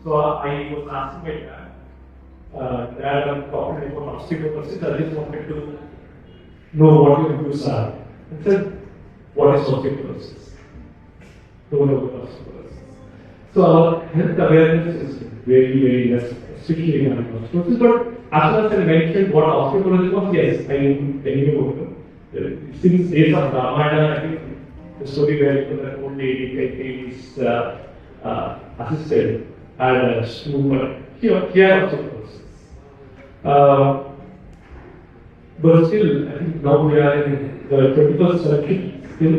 So I was asking my dad and talking about osteoporosis. I just wanted to know what your views are. I said, what is osteoporosis? Don't know what osteoporosis. So our health awareness is very, very less, especially in osteoporosis. But as soon as I mentioned what osteoporosis was, yes, I knew about it. Since days of Ramayana, I think the story where that old lady his assistant had a stool, here osteoporosis. But still, I think now we are in the 21st century, still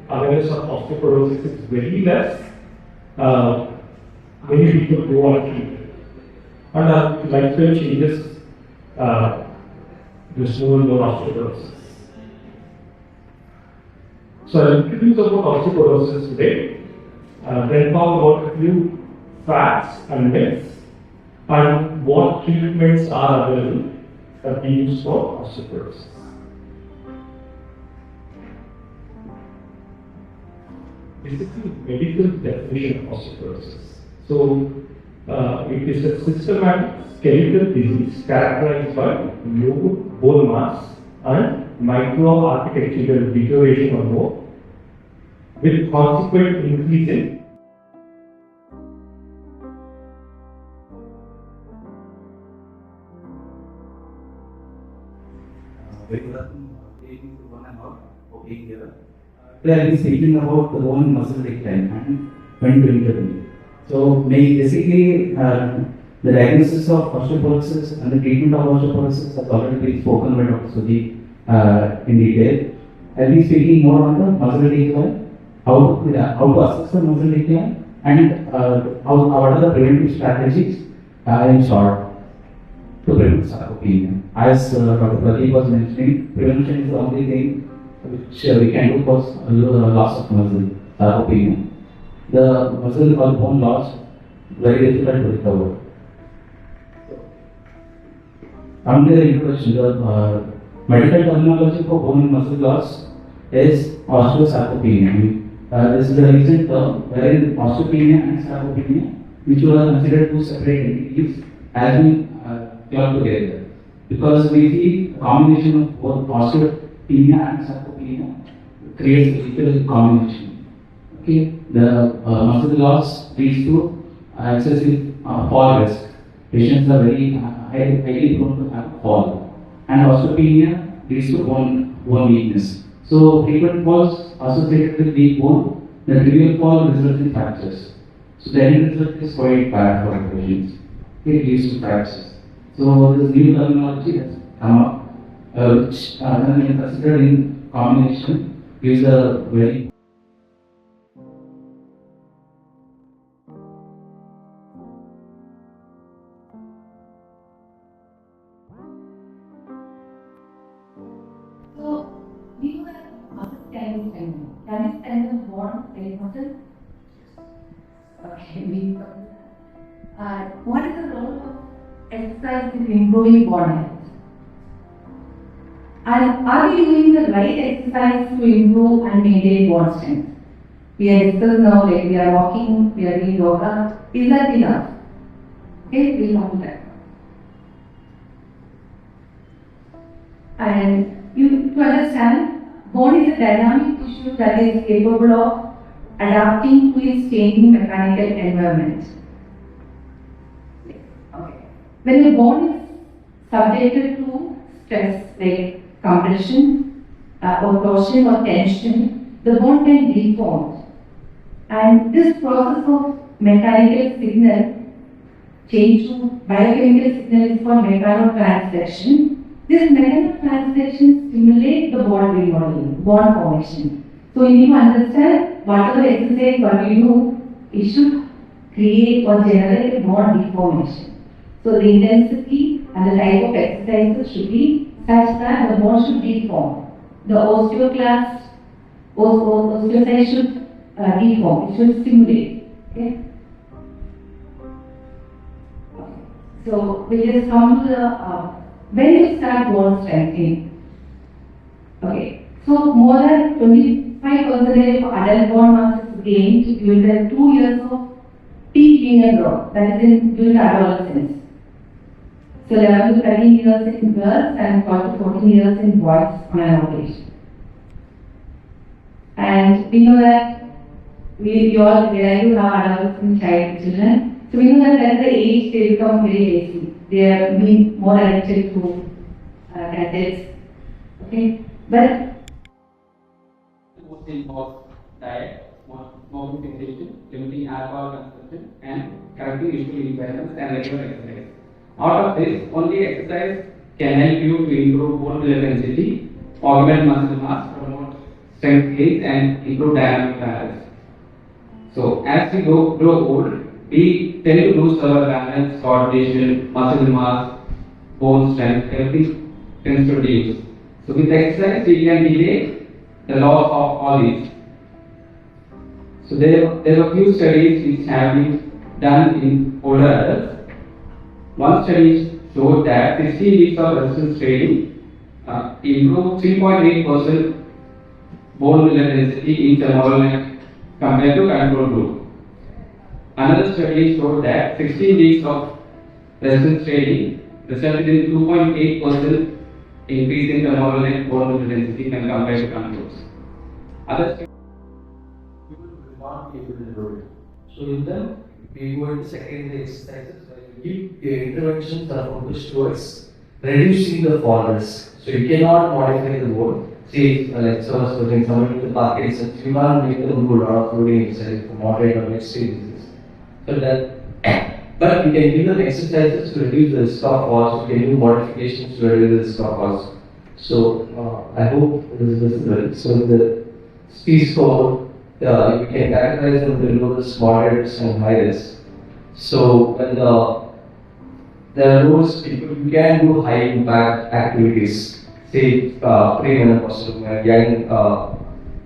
awareness of osteoporosis is very less. Many people go on treatment. And lifestyle changes, there's more and more osteoporosis. So I'll introduce about osteoporosis today, then talk about a few facts and myths, and what treatments are available that we use for osteoporosis. This is the medical definition of osteoporosis. So, it is a systematic skeletal disease characterized by low bone mass and microarchitectural deterioration of bone, with consequent increase in being here. Today I will be speaking about the bone muscle decline and when to intervene. So, basically, the diagnosis of osteoporosis and the treatment of osteoporosis has already been spoken by Dr. Sudhi in detail. I will be speaking more on the muscle decline, how to assess the muscle decline, and what are the preventive strategies in short to prevent sarcopenia. As Dr. Pradeep was mentioning, prevention is the only thing which we can do for loss of muscle, sarcopenia. The muscle or bone loss very difficult to recover. Coming to the introduction, the medical terminology for bone and muscle loss is osteosarcopenia. This is a recent term wherein osteopenia and sarcopenia, which were considered two separate entities, has been clubbed together. Because we see a combination of both osteopenia and sarcopenia creates a lethal combination. Okay, the muscle loss leads to excessive fall risk. Patients are very highly prone to have fall, and osteopenia leads to bone weakness. So frequent falls associated with weak bone, the trivial fall results in fractures. So the end result is quite bad for the patients. It leads to fractures. So this new terminology has come up, which when considered in combination gives a very Can it end the bond very muscle? Okay, what is the role of exercise in improving bone health? And are we doing the right exercise to improve and maintain bone strength? We are discussing now, like we are walking, we are doing yoga. Is that enough? Okay, we'll come to that. And to understand, bone is a dynamic tissue that is capable of adapting to its changing mechanical environment. Okay. When the bone is subjected to stress like compression or torsion or tension, the bone can deform. And this process of mechanical signal change to biochemical signal is called mechanotransduction. This mechanotransduction stimulates the bone remodeling, bone formation. So you need to understand whatever exercise what you do, it should create or generate a bone deformation. So the intensity and the type of exercises should be such that the bone should deform. The osteoclast, osteocyte should deform, it should stimulate. Okay? So we just come to the when you start bone strengthening. Okay, so more than 20 65% of adult bone mass is gained during the 2 years of peak linear growth, that is during adolescence. So 11 to 13 years in girls and 12 to 14 years in boys on an average. And we know that we all realize you have adolescent children. So we know that at the age they become very lazy. They are being more addicted to gadgets. Okay, but involves diet, smoking cessation, limiting alcohol consumption, and correcting visual impairments and regular exercise. Out of this, only exercise can help you to improve bone mineral density, augment muscle mass, promote strength gains, and improve dynamic balance. So, as we grow old, we tend to lose our balance, coordination, muscle mass, bone strength, everything tends to reduce. So, with exercise, we can delay the loss of all these. So, there are few studies which have been done in older adults. One study showed that 60 weeks of resistance training improved 3.8% bone mineral density in femoral neck compared to control group. Another study showed that 16 weeks of resistance training resulted in 2.8% increase in femoral neck bone mineral density when compared to controls. Other studies people will not be able to do it. So in them, we go into secondary exercises where we give interventions that are focused towards reducing the fall risk. So you cannot modify the bone. Say, like supposing somebody with Parkinson's, you can't make them do a lot of loading exercise for moderate or extreme disease. So that, but you can give them exercises to reduce the risk of falls. You can do modifications to reduce the risk of falls. So I hope this is visible. So the speed score, you can categorize them into low risk, moderate and high risk. So when there are those people, you can do high impact activities. Say pre-menopausal women, young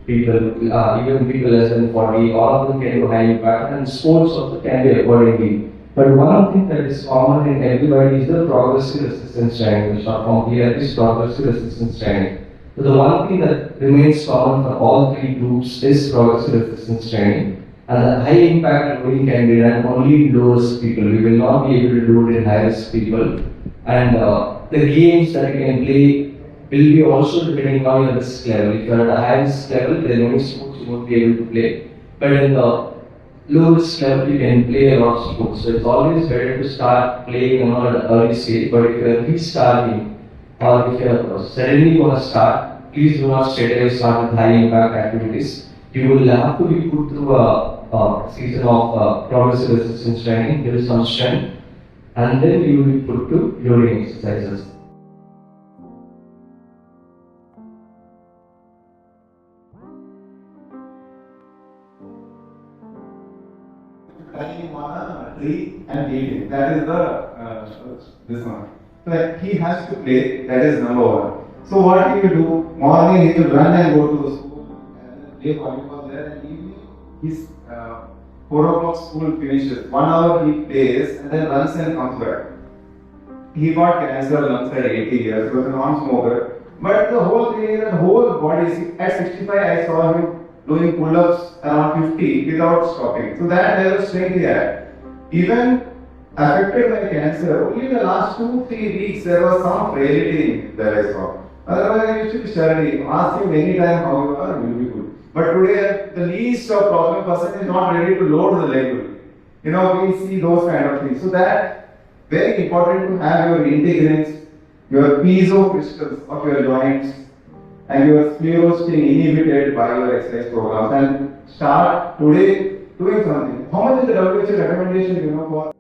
people, even people less than 40, all of them can do high impact, and sports also can be accordingly. But one thing that is common in everybody is the progressive resistance training. The short form here is progressive resistance training. So the one thing that remains common for all three groups is progressive resistance training. And the high impact loading can be done only in low risk people. We will not be able to do it in high risk people. And the games that you can play will be also depending on your risk level. If you are at a high risk level, there are many sports you won't be able to play. But in the low risk level, you can play a lot of sports. So it's always better to start playing at an early stage. But if you are restarting or if you are suddenly going to start, please do not straight away start with high impact activities. You will have to be put through a season of progressive resistance training, build some strength, and then you will be put to loading exercises. Climbing on a tree and eating. That is the this one. So he has to play. That is number one. So what he will do? Morning he will run and go to the school and play volleyball there. And evening his 4 o'clock school finishes. 1 hour he plays and then runs and comes back. He got cancer lungs at 80 years. He was a non-smoker. But the whole thing, the whole body. At 65, I saw him doing pull-ups around 50 without stopping. So that level of strength he had. Even affected by cancer, only in the last 2-3 weeks there was some frailty that I saw. Otherwise, I used to be sturdy. Ask him any time how you are, will be good. But today, the least of problem person is not ready to load the leg. You know, we see those kind of things. So that very important to have your integrins, your piezo crystals of your joints, and your sclerostin inhibited by your exercise programs, and start today doing something. How much is the WHO recommendation, for